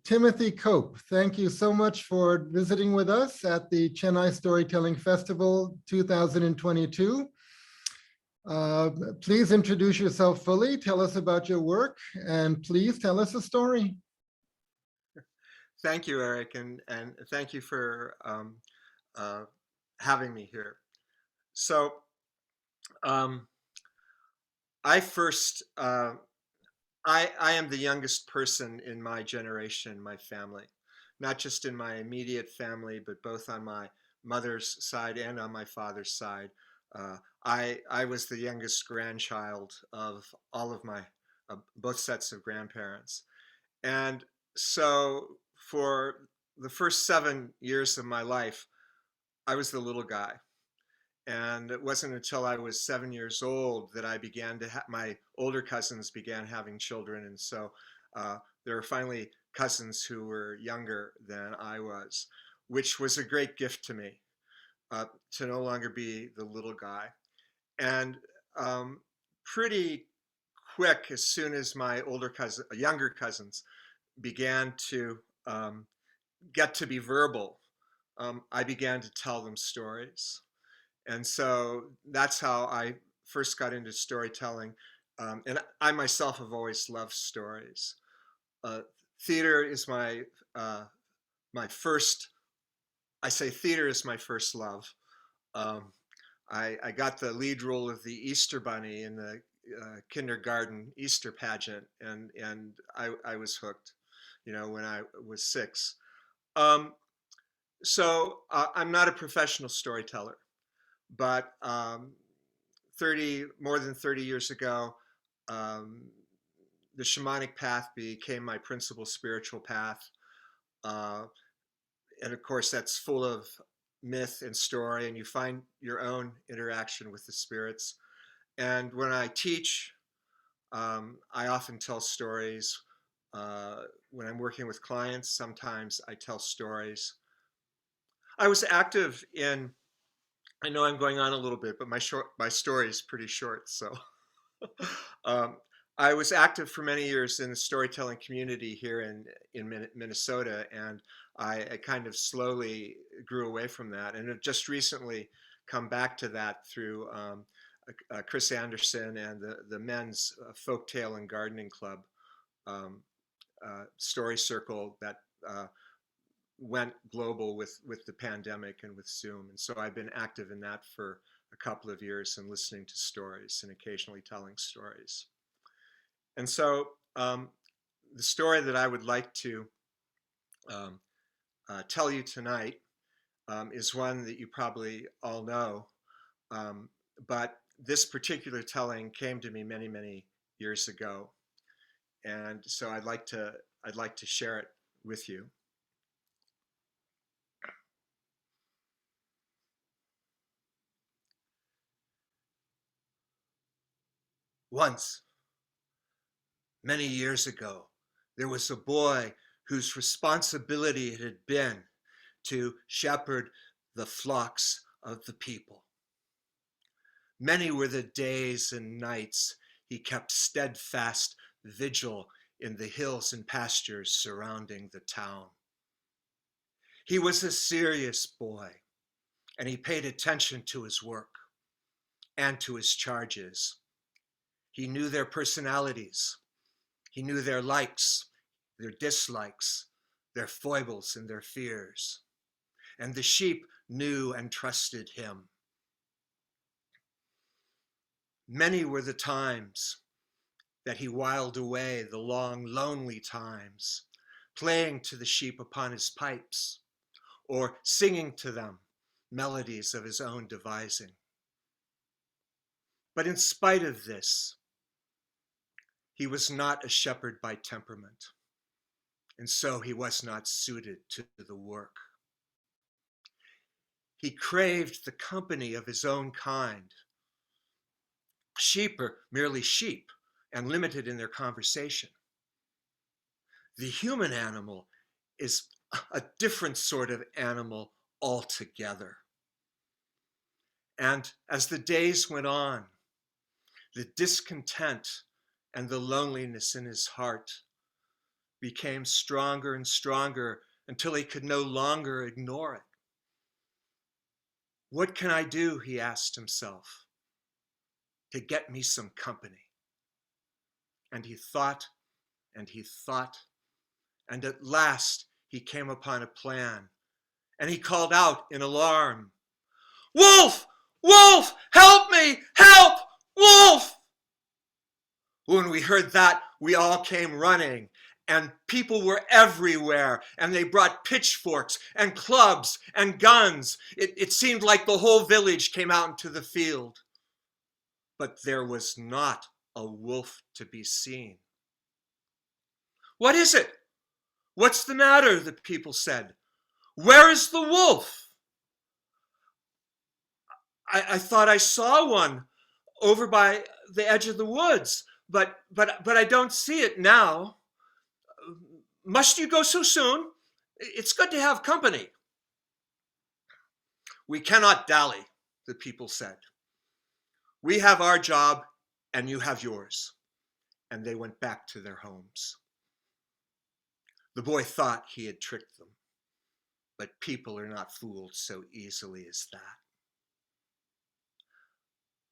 Timothy Cope, thank you so much for visiting with us at the Chennai Storytelling Festival 2022. Please introduce yourself fully, tell us about your work, and please tell us a story. Thank you, Eric, and thank you for uh, having me here. So, um, I first, I am the youngest person in my generation, my family, not just in my immediate family, but both on my mother's side and on my father's side. I was the youngest grandchild of all of my both sets of grandparents, and so for the first 7 years of my life, I was the little guy. And it wasn't until I was 7 years old that I began to have my older cousins began having children. And so there were finally cousins who were younger than I was, which was a great gift to me to no longer be the little guy. And pretty quick, as soon as my younger cousins began to get to be verbal, I began to tell them stories. And so that's how I first got into storytelling. And I myself have always loved stories. Uh, Theater is uh, my first. I say theater is my first love. Um, I got the lead role of the Easter Bunny in the kindergarten Easter pageant, and I was hooked. You know, when I was 6. Um, I'm not a professional storyteller, but more than 30 years ago, um, the shamanic path became my principal spiritual path. Uh, and of course, that's full of myth and story, and you find your own interaction with the spirits. And when I teach, I often tell stories. When I'm working with clients, sometimes I tell stories. I was active in, I know I'm going on a little bit, but my story is pretty short. So um, I was active for many years in the storytelling community here in Minnesota, and I kind of slowly grew away from that, and have just recently come back to that through Chris Anderson and the Men's Folktale and Gardening Club um, story circle that went global with the pandemic and with Zoom. And so I've been active in that for a couple of years and listening to stories and occasionally telling stories. And so the story that I would like to um, tell you tonight is one that you probably all know, but this particular telling came to me many, many years ago, and so I'd like to share it with you. Once, many years ago, there was a boy whose responsibility it had been to shepherd the flocks of the people. Many were the days and nights he kept steadfast vigil in the hills and pastures surrounding the town. He was a serious boy, and he paid attention to his work and to his charges. He knew their personalities. He knew their likes, their dislikes, their foibles and their fears. And the sheep knew and trusted him. Many were the times that he whiled away the long, lonely times, playing to the sheep upon his pipes, or singing to them melodies of his own devising. But in spite of this, he was not a shepherd by temperament, and so he was not suited to the work. He craved the company of his own kind. Sheep are merely sheep and limited in their conversation. The human animal is a different sort of animal altogether. And as the days went on, the discontent and the loneliness in his heart became stronger and stronger until he could no longer ignore it. What can I do, he asked himself, to get me some company? And he thought, and he thought, and at last he came upon a plan, and he called out in alarm, "Wolf! Wolf! Help me! Help! Wolf!" When we heard that, we all came running, and people were everywhere, and they brought pitchforks and clubs and guns. It seemed like the whole village came out into the field. But there was not a wolf to be seen. "What is it? What's the matter?" the people said. "Where is the wolf?" I thought I saw one over by the edge of the woods, but I don't see it now. Must you go so soon? It's good to have company." "We cannot dally," the people said. "We have our job and you have yours." And they went back to their homes. The boy thought he had tricked them, but people are not fooled so easily as that.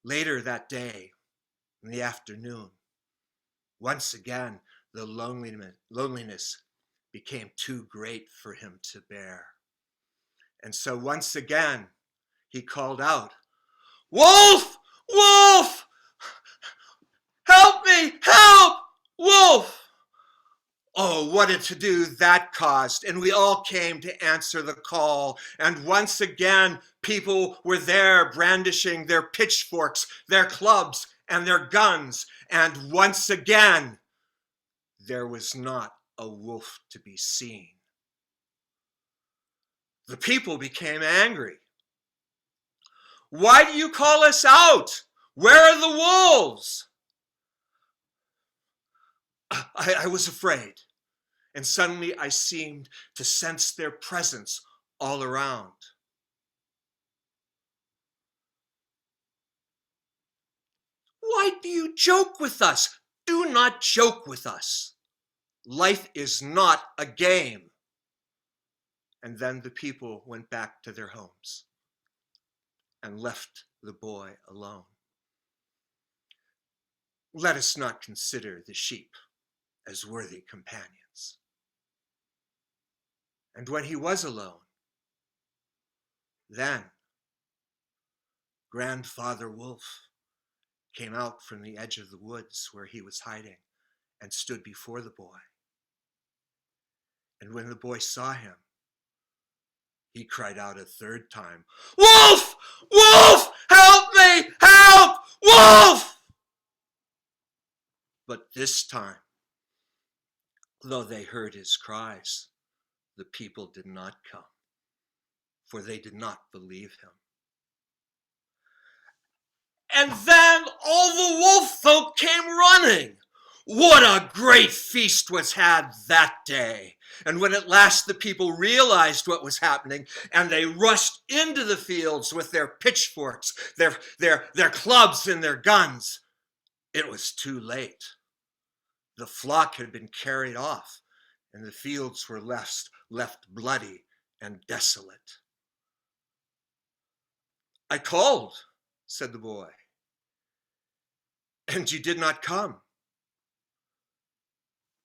Later that day, in the afternoon, once again, the loneliness became too great for him to bear. And so once again, he called out, "Wolf! Wolf! Help me! Help! Wolf!" Oh, what a to-do that caused. And we all came to answer the call. And once again, people were there brandishing their pitchforks, their clubs, and their guns. And once again, there was not a wolf to be seen. The people became angry. "Why do you call us out? Where are the wolves?" I was afraid. And suddenly I seemed to sense their presence all around. "Why do you joke with us? Do not joke with us. Life is not a game." And then the people went back to their homes and left the boy alone. Let us not consider the sheep as worthy companions. And when he was alone, then Grandfather Wolf came out from the edge of the woods where he was hiding and stood before the boy. And when the boy saw him, he cried out a third time, "Wolf! Wolf! Help me! Help! Wolf!" But this time, though they heard his cries, the people did not come, for they did not believe him. And then all the wolf folk came running. What a great feast was had that day. And when at last the people realized what was happening, and they rushed into the fields with their pitchforks, their clubs, and their guns, it was too late. The flock had been carried off, and the fields were left bloody and desolate. "I called," said the boy, "and you did not come."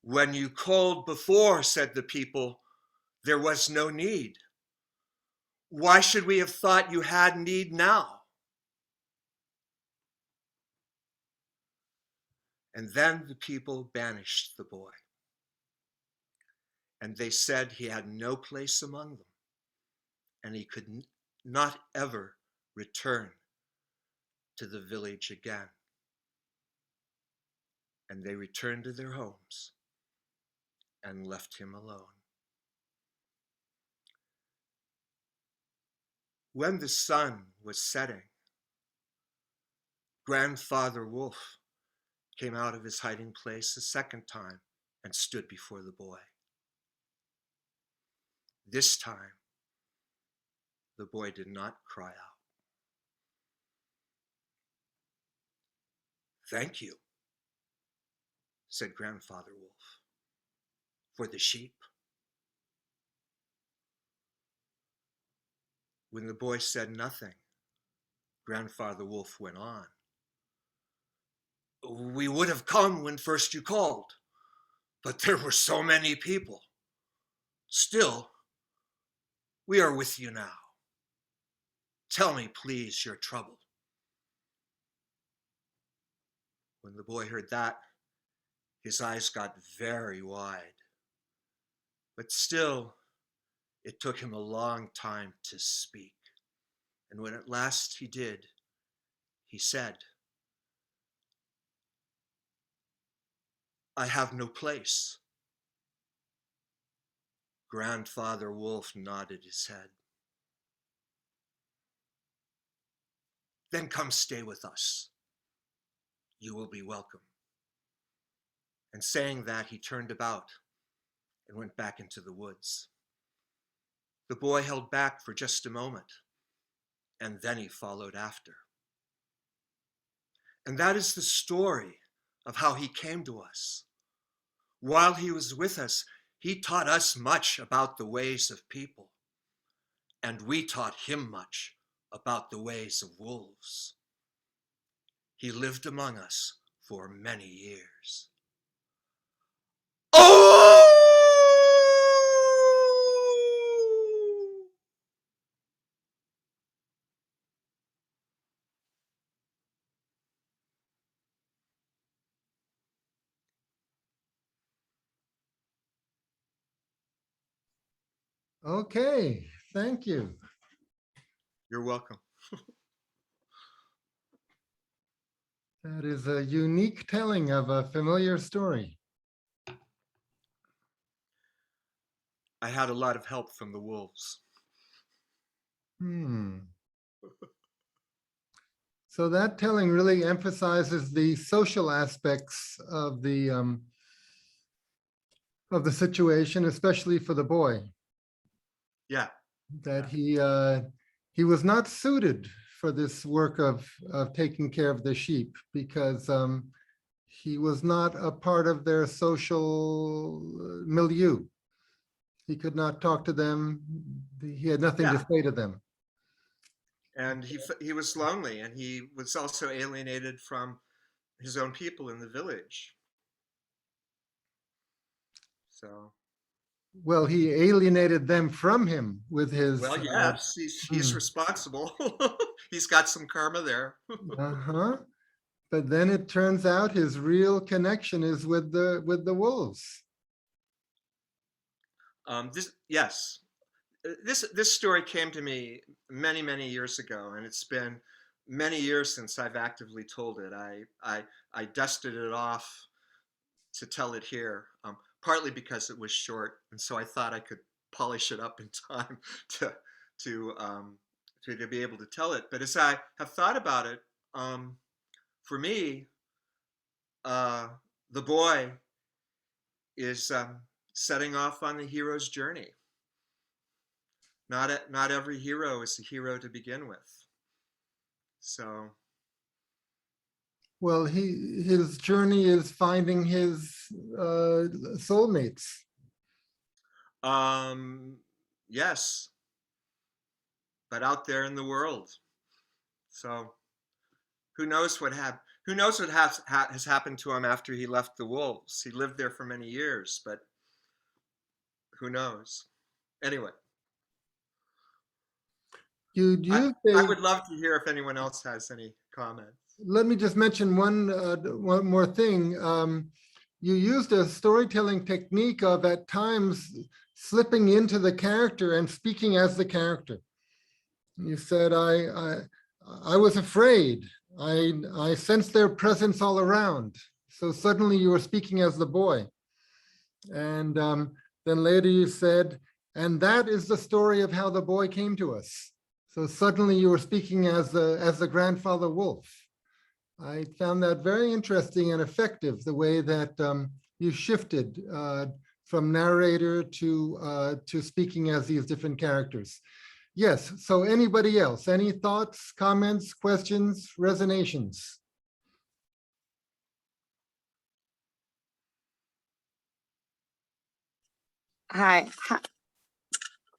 "When you called before," said the people, "there was no need. Why should we have thought you had need now?" And then the people banished the boy. And they said he had no place among them, and he could not ever return to the village again. And they returned to their homes and left him alone. When the sun was setting, Grandfather Wolf came out of his hiding place a second time and stood before the boy. This time, the boy did not cry out. "Thank you," said Grandfather Wolf, for the sheep? When the boy said nothing, Grandfather Wolf went on. We would have come when first you called, but there were so many people. Still, we are with you now. Tell me, please, your trouble. When the boy heard that, his eyes got very wide. But still, it took him a long time to speak. And when at last he did, he said, I have no place. Grandfather Wolf nodded his head. Then come stay with us. You will be welcome. And saying that, he turned about and went back into the woods. The boy held back for just a moment, and then he followed after. And that is the story of how he came to us. While he was with us, he taught us much about the ways of people, and we taught him much about the ways of wolves. He lived among us for many years. Oh! Okay, thank you. You're welcome. That is a unique telling of a familiar story. I had a lot of help from the wolves. So that telling really emphasizes the social aspects of the situation, especially for the boy. Yeah. That he was not suited for this work of taking care of the sheep because he was not a part of their social milieu. He could not talk to them. He had nothing to say to them. And he was lonely, and he was also alienated from his own people in the village. So. Well, he alienated them from him with his. Well, yes, he's responsible. He's got some karma there. But then it turns out his real connection is with the wolves. This story came to me many years ago, and it's been many years since I've actively told it. I dusted it off to tell it here, partly because it was short, and so I thought I could polish it up in time to be able to tell it. But as I have thought about it, for me, the boy is setting off on the hero's journey. Not every hero is a hero to begin with. So. Well, his journey is finding his soulmates. Yes, but out there in the world. So, who knows what has happened to him after he left the wolves? He lived there for many years, but who knows? Anyway. I would love to hear if anyone else has any comments. Let me just mention one more thing. You used a storytelling technique of at times slipping into the character and speaking as the character. You said, I was afraid. I sensed their presence all around. So suddenly you were speaking as the boy. And then later you said, and that is the story of how the boy came to us. So suddenly you were speaking as the grandfather wolf. I found that very interesting and effective, the way that you shifted from narrator to speaking as these different characters. Yes, so anybody else? Any thoughts, comments, questions, resonations? Hi,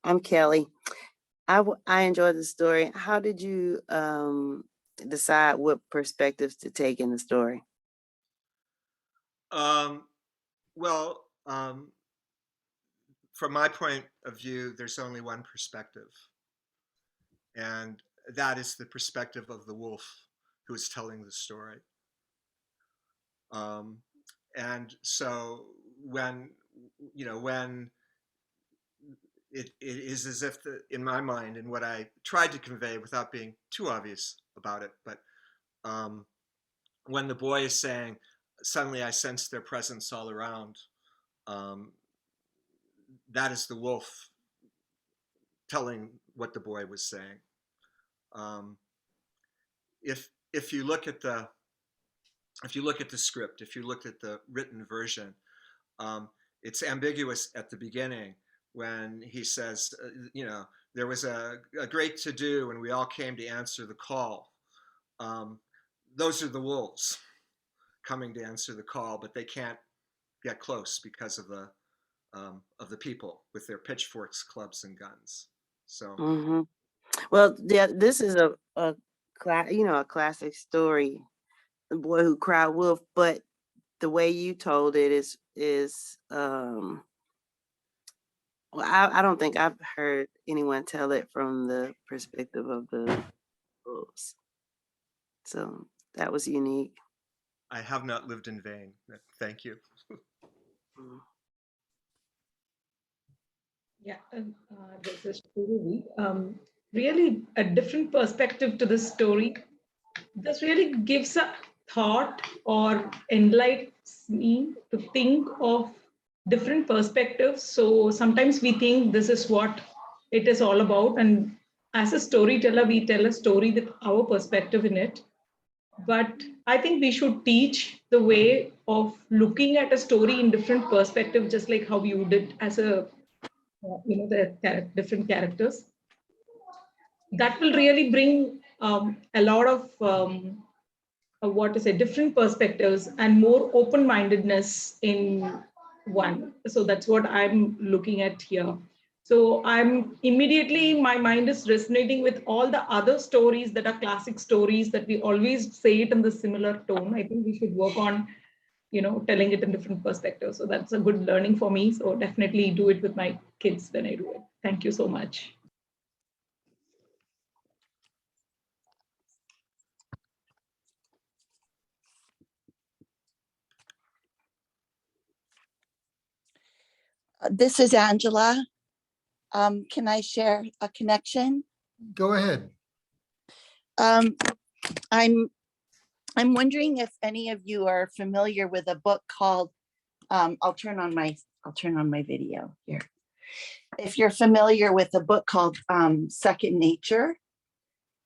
I'm Kelly. I enjoyed the story. How did you decide what perspectives to take in the story? Um, well, from my point of view, there's only one perspective, and that is the perspective of the wolf who is telling the story. Um, and so when when it is as if in my mind, and what I tried to convey without being too obvious about it, but um, when the boy is saying, "Suddenly I sense their presence all around," um, that is the wolf telling what the boy was saying. Um, if you look at the script, if you look at the written version, um, it's ambiguous at the beginning when he says, there was a great to do and we all came to answer the call. Um, those are the wolves coming to answer the call, but they can't get close because of the people with their pitchforks, clubs, and guns. So Hmm. Well, yeah, this is a classic story, The Boy Who Cried Wolf. But the way you told it is well, I don't think I've heard anyone tell it from the perspective of the wolves. So that was unique. I have not lived in vain. Thank you. Mm. Yeah, this is Purvi. Really a different perspective to the story. This really gives a thought or enlightens me to think of different perspectives. So sometimes we think this is what it is all about. And as a storyteller, we tell a story with our perspective in it. But I think we should teach the way of looking at a story in different perspective, just like how you did as a the different characters. That will really bring a lot of what to say, different perspectives and more open-mindedness in one. So that's what I'm looking at here. So I'm immediately, my mind is resonating with all the other stories that are classic stories that we always say it in the similar tone. I think we should work on telling it in different perspectives. So that's a good learning for me. So definitely do it with my kids when I do it. Thank you so much. This is Angela. Can I share a connection? Go ahead. Um, I'm wondering if any of you are familiar with a book called I'll turn on my video here. If you're familiar with a book called Second Nature,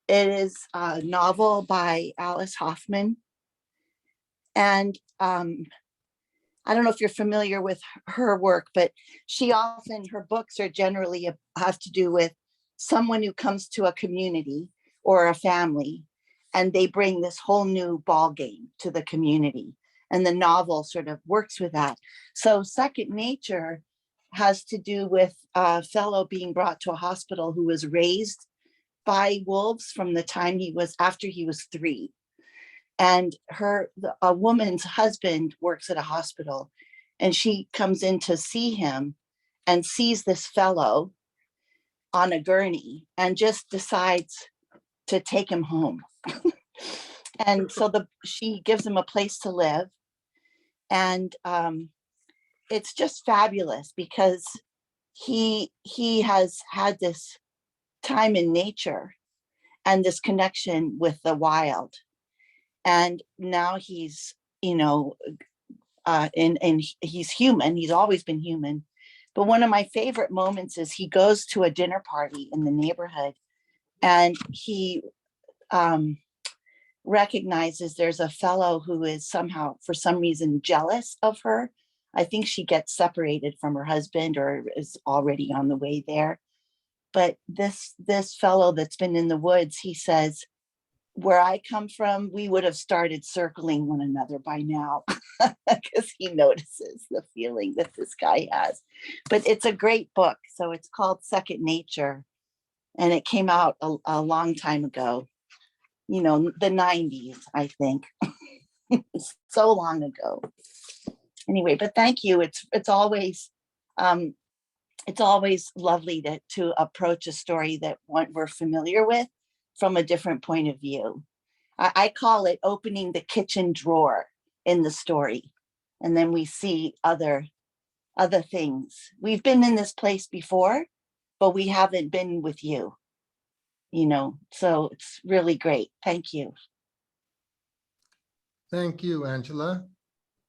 it is a novel by Alice Hoffman. And I don't know if you're familiar with her work, but her books are generally have to do with someone who comes to a community or a family, and they bring this whole new ball game to the community. And the novel sort of works with that. So Second Nature has to do with a fellow being brought to a hospital who was raised by wolves from the time after he was 3. And a woman's husband works at a hospital, and she comes in to see him and sees this fellow on a gurney and just decides to take him home. And so she gives him a place to live. And it's just fabulous because he has had this time in nature and this connection with the wild. And now he's, and he's human. He's always been human. But one of my favorite moments is he goes to a dinner party in the neighborhood, and he recognizes there's a fellow who is somehow, for some reason, jealous of her. I think she gets separated from her husband or is already on the way there. But this fellow that's been in the woods, he says, where I come from, we would have started circling one another by now because he notices the feeling that this guy has. But it's a great book. So it's called Second Nature, and it came out a long time ago, you know, the 90s, I think. So long ago. Anyway, but thank you. It's always lovely to approach a story that we're familiar with from a different point of view. I call it opening the kitchen drawer in the story, and then we see other things. We've been in this place before, but we haven't been with you, you know, so it's really great. Thank you. Thank you, Angela.